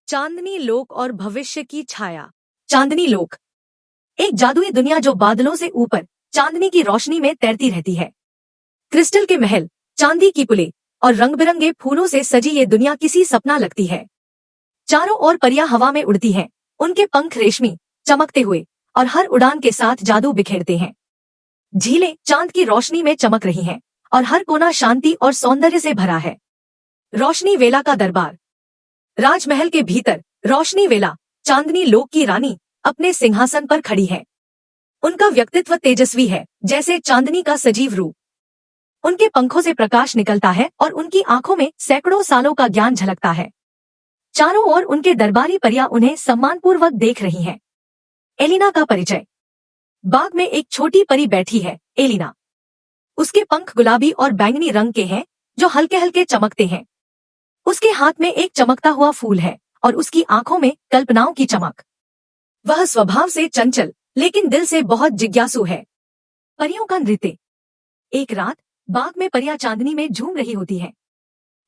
चांदनी लोक और भविष्य की छाया। चांदनी लोक एक जादुई दुनिया जो बादलों से ऊपर चांदनी की रोशनी में तैरती रहती है। क्रिस्टल के महल, चांदी की पुलें और रंग बिरंगे फूलों से सजी ये दुनिया किसी सपना लगती है। चारों ओर परियां हवा में उड़ती हैं, उनके पंख रेशमी चमकते हुए और हर उड़ान के साथ जादू बिखेरते हैं। झीलें चांद की रोशनी में चमक रही हैं और हर कोना शांति और सौंदर्य से भरा है। रोशनी वेला का दरबार। राजमहल के भीतर रोशनी वेला, चांदनी लोक की रानी, अपने सिंहासन पर खड़ी है। उनका व्यक्तित्व तेजस्वी है, जैसे चांदनी का सजीव रूप। उनके पंखों से प्रकाश निकलता है और उनकी आंखों में सैकड़ों सालों का ज्ञान झलकता है। चारों ओर उनके दरबारी परियां उन्हें सम्मानपूर्वक देख रही हैं। एलिना का परिचय। बाग में एक छोटी परी बैठी है, एलिना। उसके पंख गुलाबी और बैंगनी रंग के हैं, जो हल्के हल्के चमकते हैं। उसके हाथ में एक चमकता हुआ फूल है और उसकी आंखों में कल्पनाओं की चमक। वह स्वभाव से चंचल लेकिन दिल से बहुत जिज्ञासु है। परियों का नृत्य। एक रात बाग में परियां चांदनी में झूम रही होती हैं।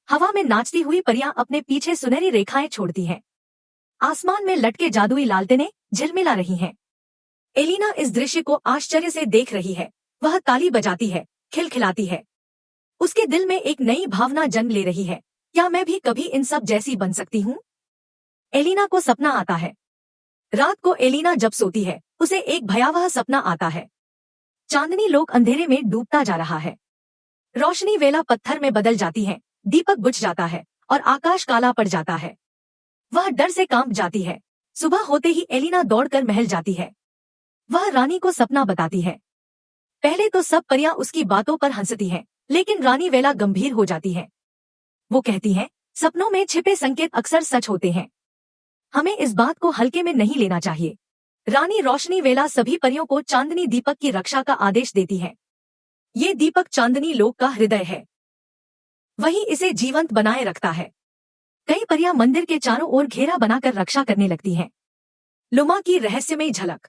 हवा में नाचती हुई परियां अपने पीछे सुनहरी रेखाएं छोड़ती हैं। आसमान में लटके जादुई लालटेनें झिलमिला रही हैं। एलिना इस दृश्य को आश्चर्य से देख रही है। वह ताली बजाती है, खिलखिलाती है। उसके दिल में एक नई भावना जन्म ले रही है। क्या मैं भी कभी इन सब जैसी बन सकती हूँ? एलिना को सपना आता है। रात को एलिना जब सोती है, उसे एक भयावह सपना आता है। चांदनी लोक अंधेरे में डूबता जा रहा है। रोशनी वेला पत्थर में बदल जाती है, दीपक बुझ जाता है और आकाश काला पड़ जाता है। वह डर से कांप जाती है। सुबह होते ही एलिना दौड़कर महल जाती है। वह रानी को सपना बताती है। पहले तो सब परियां उसकी बातों पर हंसती हैं, लेकिन रानी वेला गंभीर हो जाती है। वो कहती है, सपनों में छिपे संकेत अक्सर सच होते हैं। हमें इस बात को हल्के में नहीं लेना चाहिए। रानी रोशनी वेला सभी परियों को चांदनी दीपक की रक्षा का आदेश देती है। ये दीपक चांदनी लोक का हृदय है। वही इसे जीवंत बनाए रखता है। कई परियां मंदिर के चारों ओर घेरा बनाकर रक्षा करने लगती हैं। लुमा की रहस्यमयी झलक।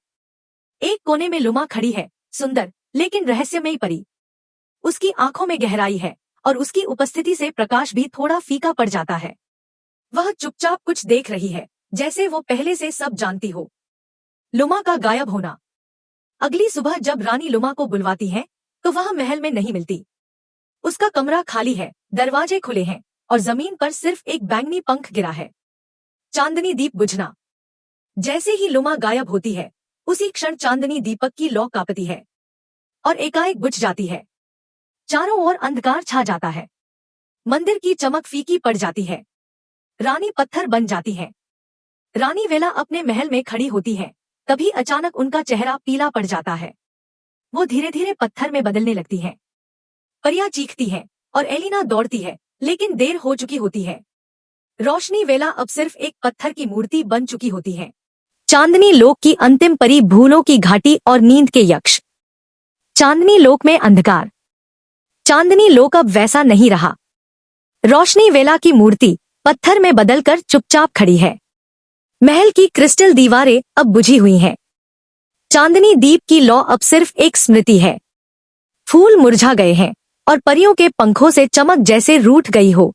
एक कोने में लुमा खड़ी है, सुंदर लेकिन रहस्यमयी परी। उसकी आंखों में गहराई है और उसकी उपस्थिति से प्रकाश भी थोड़ा फीका पड़ जाता है। वह चुपचाप कुछ देख रही है, जैसे वो पहले से सब जानती हो। लुमा का गायब होना। अगली सुबह जब रानी लुमा को बुलवाती है, तो वह महल में नहीं मिलती। उसका कमरा खाली है, दरवाजे खुले हैं और जमीन पर सिर्फ एक बैंगनी पंख गिरा है। चांदनी दीप बुझना। जैसे ही लुमा गायब होती है, उसी क्षण चांदनी दीपक की लौ कांपती है और एकाएक बुझ जाती है। चारों ओर अंधकार छा जाता है। मंदिर की चमक फीकी पड़ जाती है। रानी पत्थर बन जाती है। रानी वेला अपने महल में खड़ी होती है। तभी अचानक उनका चेहरा पीला पड़ जाता है। वो धीरे धीरे पत्थर में बदलने लगती हैं। परियां चीखती हैं और एलिना दौड़ती है, लेकिन देर हो चुकी होती है। रोशनी वेला अब सिर्फ एक पत्थर की मूर्ति बन चुकी होती है। चांदनी लोक की अंतिम परी, भूलों की घाटी और नींद के यक्ष। चांदनी लोक में अंधकार। चांदनी लोक अब वैसा नहीं रहा। रोशनी वेला की मूर्ति पत्थर में बदलकर चुपचाप खड़ी है। महल की क्रिस्टल दीवारें अब बुझी हुई हैं। चांदनी दीप की लौ अब सिर्फ एक स्मृति है। फूल मुरझा गए हैं और परियों के पंखों से चमक जैसे रूठ गई हो।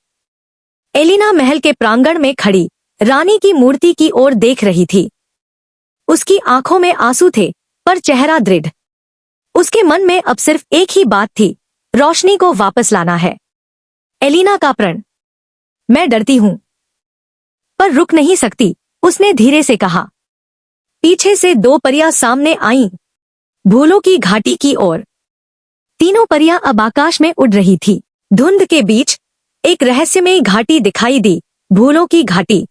एलिना महल के प्रांगण में खड़ी रानी की मूर्ति की ओर देख रही थी। उसकी आंखों में आंसू थे, पर चेहरा दृढ़। उसके मन में अब सिर्फ एक ही बात थी, रोशनी को वापस लाना है। एलिना का प्रण। मैं डरती हूं, पर रुक नहीं सकती, उसने धीरे से कहा। पीछे से दो परियां सामने आईं, भूलों की घाटी की ओर। तीनों परियां अब आकाश में उड़ रही थी। धुंध के बीच एक रहस्यमयी घाटी दिखाई दी, भूलों की घाटी।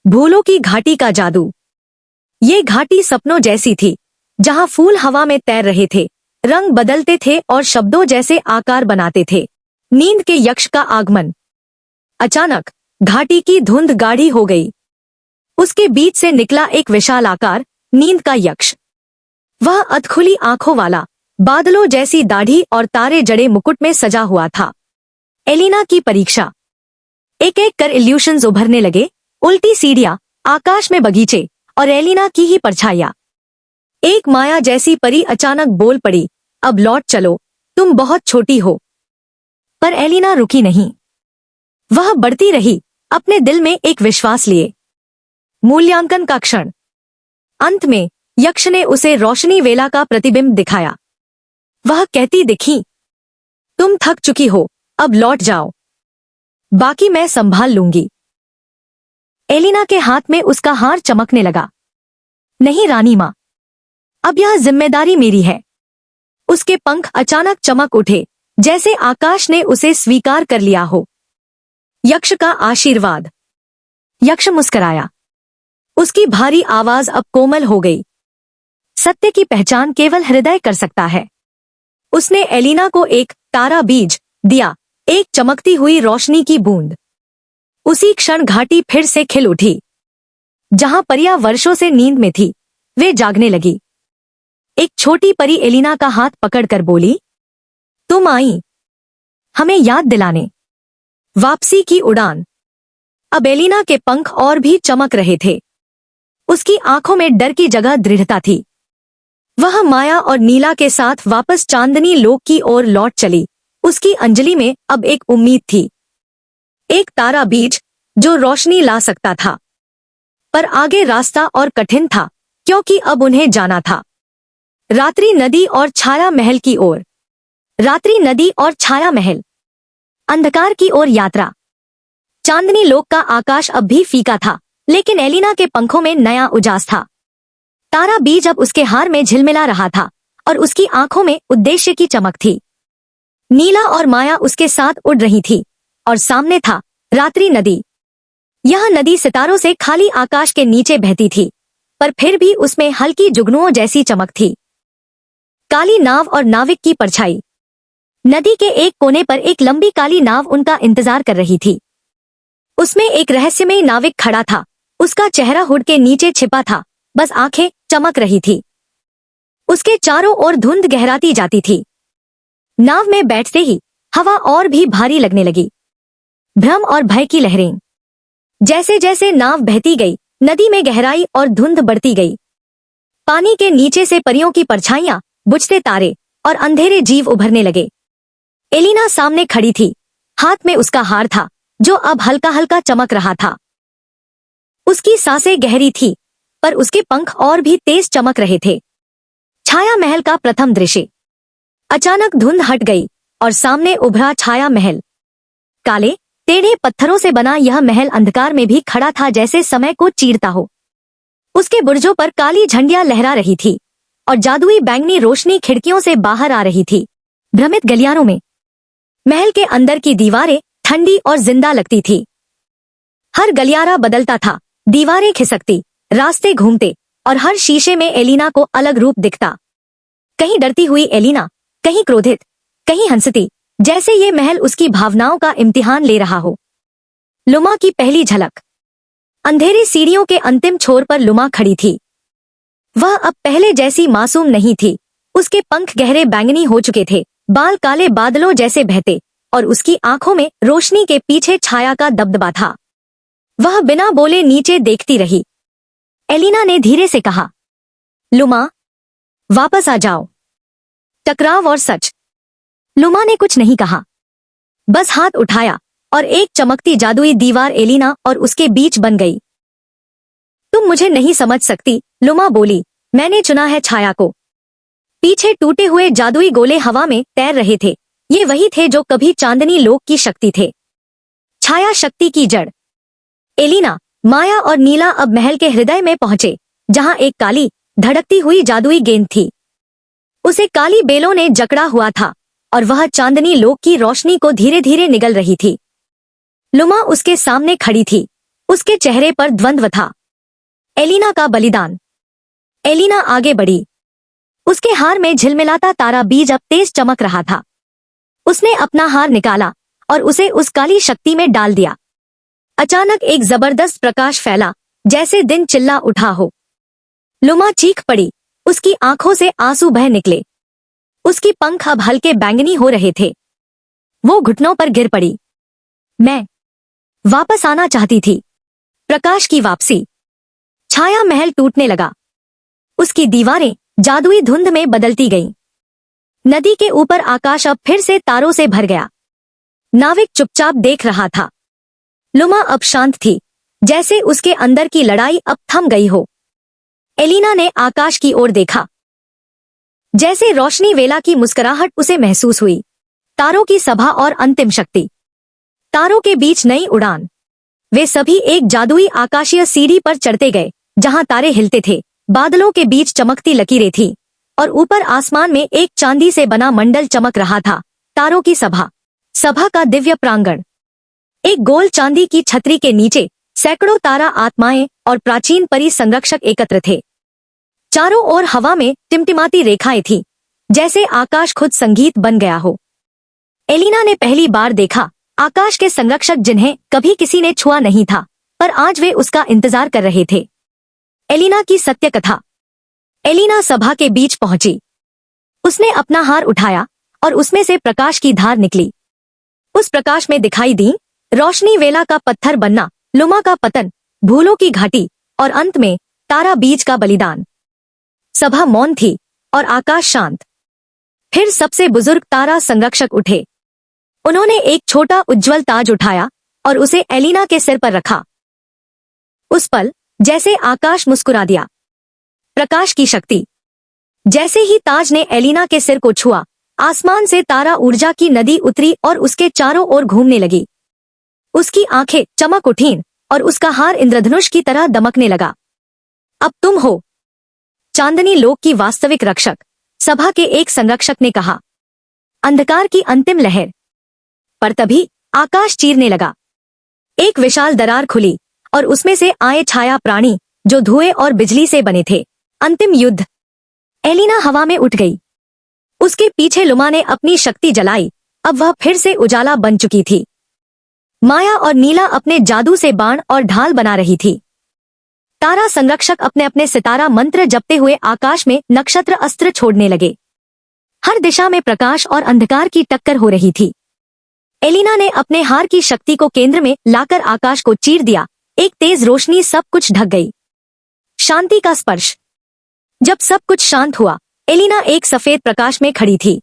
भूलों की घाटी का जादू। ये घाटी सपनों जैसी थी, जहां फूल हवा में तैर रहे थे, रंग बदलते थे और शब्दों जैसे आकार बनाते थे। नींद के यक्ष का आगमन। अचानक घाटी की धुंध गाढ़ी हो गई। उसके बीच से निकला एक विशाल आकार, नींद का यक्ष। वह अधखुली आंखों वाला, बादलों जैसी दाढ़ी और तारे जड़े मुकुट में सजा हुआ था। एलिना की परीक्षा। एक एक कर इल्यूशंस उभरने लगे, उल्टी सीढ़ियां, आकाश में बगीचे और एलिना की ही परछाइयां। एक माया जैसी परी अचानक बोल पड़ी, अब लौट चलो, तुम बहुत छोटी हो। पर एलिना रुकी नहीं। वह बढ़ती रही, अपने दिल में एक विश्वास लिए। मूल्यांकन का क्षण। अंत में यक्ष ने उसे रोशनी वेला का प्रतिबिंब दिखाया। वह कहती दिखी, तुम थक चुकी हो, अब लौट जाओ, बाकी मैं संभाल लूंगी। एलिना के हाथ में उसका हार चमकने लगा। नहीं रानी मां, अब यह जिम्मेदारी मेरी है। उसके पंख अचानक चमक उठे, जैसे आकाश ने उसे स्वीकार कर लिया हो। यक्ष का आशीर्वाद। यक्ष मुस्कुराया। उसकी भारी आवाज अब कोमल हो गई। सत्य की पहचान केवल हृदय कर सकता है। उसने एलिना को एक तारा बीज दिया, एक चमकती हुई रोशनी की बूंद। उसी क्षण घाटी फिर से खिल उठी। जहां परियां वर्षों से नींद में थी, वे जागने लगी। एक छोटी परी एलिना का हाथ पकड़कर बोली, तुम आई हमें याद दिलाने। वापसी की उड़ान। अब एलिना के पंख और भी चमक रहे थे। उसकी आंखों में डर की जगह दृढ़ता थी। वह माया और नीला के साथ वापस चांदनी लोक की ओर लौट चली। उसकी अंजलि में अब एक उम्मीद थी, एक तारा बीज जो रोशनी ला सकता था। पर आगे रास्ता और कठिन था, क्योंकि अब उन्हें जाना था रात्रि नदी और छाया महल की ओर। रात्रि नदी और छाया महल, अंधकार की ओर यात्रा। चांदनी लोक का आकाश अब भी फीका था, लेकिन एलिना के पंखों में नया उजास था। तारा बीज अब उसके हार में झिलमिला रहा था और उसकी आंखों में उद्देश्य की चमक थी। नीला और माया उसके साथ उड़ रही थी और सामने था रात्रि नदी। यह नदी सितारों से खाली आकाश के नीचे बहती थी, पर फिर भी उसमें हल्की जुगनुओं जैसी चमक थी। काली नाव और नाविक की परछाई। नदी के एक कोने पर एक लंबी काली नाव उनका इंतजार कर रही थी। उसमें एक रहस्यमयी नाविक खड़ा था। उसका चेहरा हुड के नीचे छिपा था, बस आंखें चमक रही थी। उसके चारों ओर धुंध गहराती जाती थी। नाव में बैठते ही हवा और भी भारी लगने लगी। भ्रम और भय की लहरें। जैसे जैसे नाव बहती गई, नदी में गहराई और धुंध बढ़ती गई। पानी के नीचे से परियों की परछाइयां, बुझते तारे और अंधेरे जीव उभरने लगे। एलिना सामने खड़ी थी। हाथ में उसका हार था, जो अब हल्का हल्का चमक रहा था। उसकी सांसें गहरी थी, पर उसके पंख और भी तेज चमक रहे थे। छाया महल का प्रथम दृश्य। अचानक धुंध हट गई और सामने उभरा छाया महल। काले टेढ़े पत्थरों से बना यह महल अंधकार में भी खड़ा था, जैसे समय को चीरता हो। उसके बुर्जों पर काली झंडियां लहरा रही थी और जादुई बैंगनी रोशनी खिड़कियों से बाहर आ रही थी। भ्रमित गलियारों में महल के अंदर की दीवारें ठंडी और जिंदा लगती थी। हर गलियारा बदलता था, दीवारें खिसकती, रास्ते घूमते और हर शीशे में एलिना को अलग रूप दिखता। कहीं डरती हुई एलिना, कहीं क्रोधित, कहीं हंसती, जैसे ये महल उसकी भावनाओं का इम्तिहान ले रहा हो। लुमा की पहली झलक। अंधेरी सीढ़ियों के अंतिम छोर पर लुमा खड़ी थी। वह अब पहले जैसी मासूम नहीं थी। उसके पंख गहरे बैंगनी हो चुके थे, बाल काले बादलों जैसे बहते और उसकी आंखों में रोशनी के पीछे छाया का दबदबा था। वह बिना बोले नीचे देखती रही। एलिना ने धीरे से कहा, लुमा, वापस आ जाओ। टकराव और सच। लुमा ने कुछ नहीं कहा, बस हाथ उठाया और एक चमकती जादुई दीवार एलिना और उसके बीच बन गई। तुम मुझे नहीं समझ सकती, लुमा बोली, मैंने चुना है छाया को। पीछे टूटे हुए जादुई गोले हवा में तैर रहे थे। ये वही थे जो कभी चांदनी लोक की शक्ति थे। छाया शक्ति की जड़। एलिना, माया और नीला अब महल के हृदय में पहुंचे, जहां एक काली धड़कती हुई जादुई गेंद थी। उसे काली बेलों ने जकड़ा हुआ था और वह चांदनी लोक की रोशनी को धीरे धीरे निगल रही थी। लुमा उसके सामने खड़ी थी। उसके चेहरे पर द्वंद्व था। एलिना का बलिदान। एलिना आगे बढ़ी। उसके हार में झिलमिलाता तारा बीज अब तेज चमक रहा था। उसने अपना हार निकाला और उसे उस काली शक्ति में डाल दिया। अचानक एक जबरदस्त प्रकाश फैला, जैसे दिन चिल्ला उठा हो। लुमा चीख पड़ी। उसकी आंखों से आंसू बह निकले। उसकी पंख अब हल्के बैंगनी हो रहे थे। वो घुटनों पर गिर पड़ी। मैं वापस आना चाहती थी। प्रकाश की वापसी। छाया महल टूटने लगा। उसकी दीवारें जादुई धुंध में बदलती गईं। नदी के ऊपर आकाश अब फिर से तारों से भर गया। नाविक चुपचाप देख रहा था। लुमा अब शांत थी। जैसे उसके अंदर की लड़ाई अब थम गई हो। एलिना ने आकाश की ओर देखा। जैसे रोशनी वेला की मुस्कुराहट उसे महसूस हुई। तारों की सभा और अंतिम शक्ति। तारों के बीच नई उड़ान। वे सभी एक जादुई आकाशीय सीढ़ी पर चढ़ते गए, जहां तारे हिलते थे, बादलों के बीच चमकती लकीरें थी, और ऊपर आसमान में एक चांदी से बना मंडल चमक रहा था। तारों की सभा। सभा का दिव्य प्रांगण। एक गोल चांदी की छतरी के नीचे सैकड़ों तारा आत्माएं और प्राचीन परी संरक्षक एकत्र थे। चारों ओर हवा में टिमटिमाती रेखाएं थी, जैसे आकाश खुद संगीत बन गया हो। एलिना ने पहली बार देखा आकाश के संरक्षक जिन्हें कभी किसी ने छुआ नहीं था, पर आज वे उसका इंतजार कर रहे थे। एलिना की सत्य कथा। एलिना सभा के बीच पहुंची। उसने अपना हार उठाया और उसमें से प्रकाश की धार निकली। उस प्रकाश में दिखाई दी रोशनी वेला का पत्थर बनना, लुमा का पतन, भूलों की घाटी, और अंत में तारा बीज का बलिदान। सभा मौन थी और आकाश शांत। फिर सबसे बुजुर्ग तारा संरक्षक उठे। उन्होंने एक छोटा उज्जवल ताज उठाया और उसे एलिना के सिर पर रखा। उस पल जैसे आकाश मुस्कुरा दिया। प्रकाश की शक्ति। जैसे ही ताज ने एलिना के सिर को छुआ, आसमान से तारा ऊर्जा की नदी उतरी और उसके चारों ओर घूमने लगी। उसकी आंखें चमक उठीं और उसका हार इंद्रधनुष की तरह दमकने लगा। अब तुम हो चांदनी लोक की वास्तविक रक्षक, सभा के एक संरक्षक ने कहा। अंधकार की अंतिम लहर। पर तभी आकाश चीरने लगा। एक विशाल दरार खुली और उसमें से आए छाया प्राणी, जो धुएं और बिजली से बने थे। अंतिम युद्ध। एलिना हवा में उठ गई। उसके पीछे लुमा ने अपनी शक्ति जलाई। अब वह फिर से उजाला बन चुकी थी। माया और नीला अपने जादू से बाण और ढाल बना रही थी। तारा संरक्षक अपने अपने सितारा मंत्र जपते हुए आकाश में नक्षत्र अस्त्र छोड़ने लगे। हर दिशा में प्रकाश और अंधकार की टक्कर हो रही थी। एलिना ने अपने हार की शक्ति को केंद्र में लाकर आकाश को चीर दिया। एक तेज रोशनी सब कुछ ढक गई। शांति का स्पर्श। जब सब कुछ शांत हुआ, एलिना एक सफेद प्रकाश में खड़ी थी।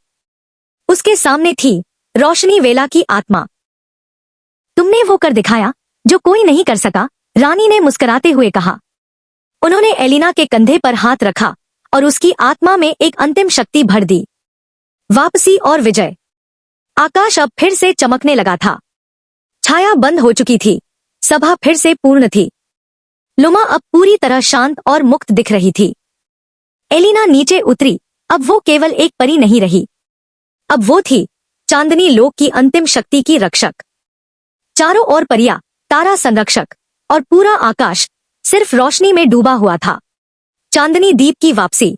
उसके सामने थी रोशनी वेला की आत्मा। तुमने वो कर दिखाया जो कोई नहीं कर सका, रानी ने मुस्कुराते हुए कहा। उन्होंने एलिना के कंधे पर हाथ रखा और उसकी आत्मा में एक अंतिम शक्ति भर दी। वापसी और विजय। आकाश अब फिर से चमकने लगा था। छाया बंद हो चुकी थी। सभा फिर से पूर्ण थी। लुमा अब पूरी तरह शांत और मुक्त दिख रही थी। एलिना नीचे उतरी। अब वो केवल एक परी नहीं रही। अब वो थी चांदनी लोक की अंतिम शक्ति की रक्षक। चारों ओर परियां, तारा संरक्षक और पूरा आकाश सिर्फ रोशनी में डूबा हुआ था। चांदनी दीप की वापसी।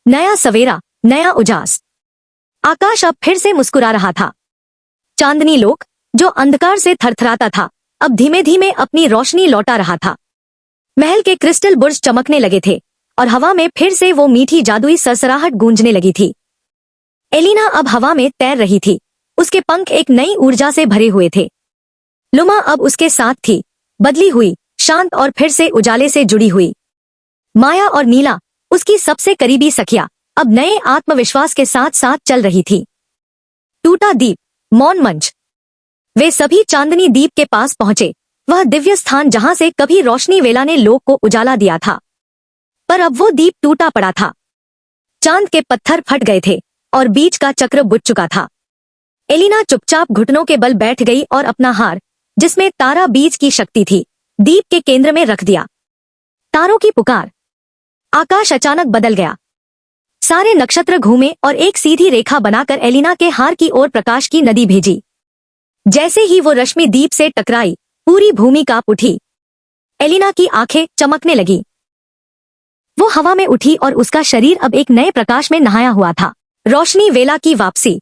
नया सवेरा, नया उजास। आकाश अब फिर से मुस्कुरा रहा था। चांदनी लोक, जो अंधकार से थरथराता था, अब धीमे धीमे अपनी रोशनी लौटा रहा था। महल के क्रिस्टल बुर्ज चमकने लगे थे और हवा में फिर से वो मीठी जादुई सरसराहट गूंजने लगी थी। एलिना अब हवा में तैर रही थी। उसके पंख एक नई ऊर्जा से भरे हुए थे। लुमा अब उसके साथ थी, बदली हुई, शांत और फिर से उजाले से जुड़ी हुई। माया और नीला, उसकी सबसे करीबी सखिया, अब नए आत्मविश्वास के साथ साथ चल रही थी। टूटा दीप, मौन मंच। वे सभी चांदनी दीप के पास पहुंचे, वह दिव्य स्थान जहां से कभी रोशनी वेला ने लोक को उजाला दिया था। पर अब वो दीप टूटा पड़ा था। चांद के पत्थर फट गए थे और बीच का चक्र बुझ चुका था। एलिना चुपचाप घुटनों के बल बैठ गई और अपना हार, जिसमें तारा बीज की शक्ति थी, दीप के केंद्र में रख दिया। तारों की पुकार। आकाश अचानक बदल गया। सारे नक्षत्र घूमे और एक सीधी रेखा बनाकर एलिना के हार की ओर प्रकाश की नदी भेजी। जैसे ही वो रश्मि दीप से टकराई, पूरी भूमि कांप उठी। एलिना की आंखें चमकने लगी। वो हवा में उठी और उसका शरीर अब एक नए प्रकाश में नहाया हुआ था। रोशनी वेला की वापसी।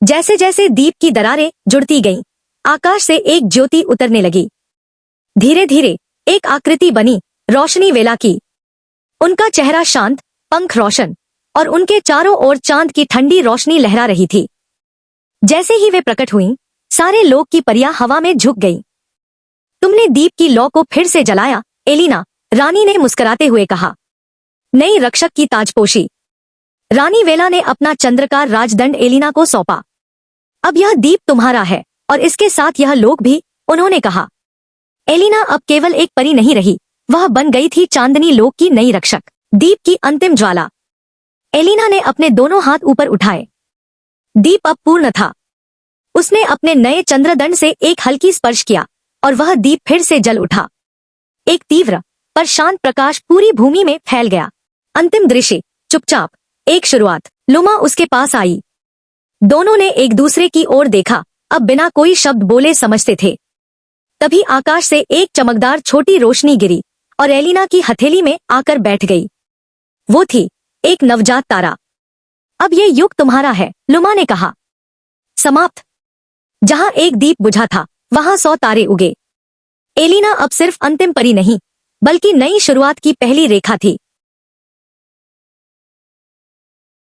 जैसे जैसे दीप की दरारें जुड़ती गईं, आकाश से एक ज्योति उतरने लगी। धीरे धीरे एक आकृति बनी, रोशनी वेला की। उनका चेहरा शांत, पंख रोशन, और उनके चारों ओर चांद की ठंडी रोशनी लहरा रही थी। जैसे ही वे प्रकट हुईं, सारे लोक की परियां हवा में झुक गईं। तुमने दीप की लौ को फिर से जलाया, एलिना, रानी ने मुस्कुराते हुए कहा। नई रक्षक की ताजपोशी। रानी वेला ने अपना चंद्रकार राजदंड एलिना को सौंपा। अब यह दीप तुम्हारा है और इसके साथ यह लोक भी, उन्होंने कहा। एलिना अब केवल एक परी नहीं रही, वह बन गई थी चांदनी लोक की नई रक्षक, दीप की अंतिम ज्वाला। एलिना ने अपने दोनों हाथ ऊपर उठाए। दीप अब पूर्ण था। उसने अपने नए चंद्रदंड से एक हल्की स्पर्श किया और वह दीप फिर से जल उठा। एक तीव्र पर शांत प्रकाश पूरी भूमि में फैल गया। अंतिम दृश्य, चुपचाप एक शुरुआत। लुमा उसके पास आई। दोनों ने एक दूसरे की ओर देखा, अब बिना कोई शब्द बोले समझते थे। तभी आकाश से एक चमकदार छोटी रोशनी गिरी और एलिना की हथेली में आकर बैठ गई। वो थी एक नवजात तारा। अब ये युग तुम्हारा है, लुमा ने कहा। समाप्त। जहां एक दीप बुझा था, वहां 100 तारे उगे। एलिना अब सिर्फ अंतिम परी नहीं, बल्कि नई शुरुआत की पहली रेखा थी।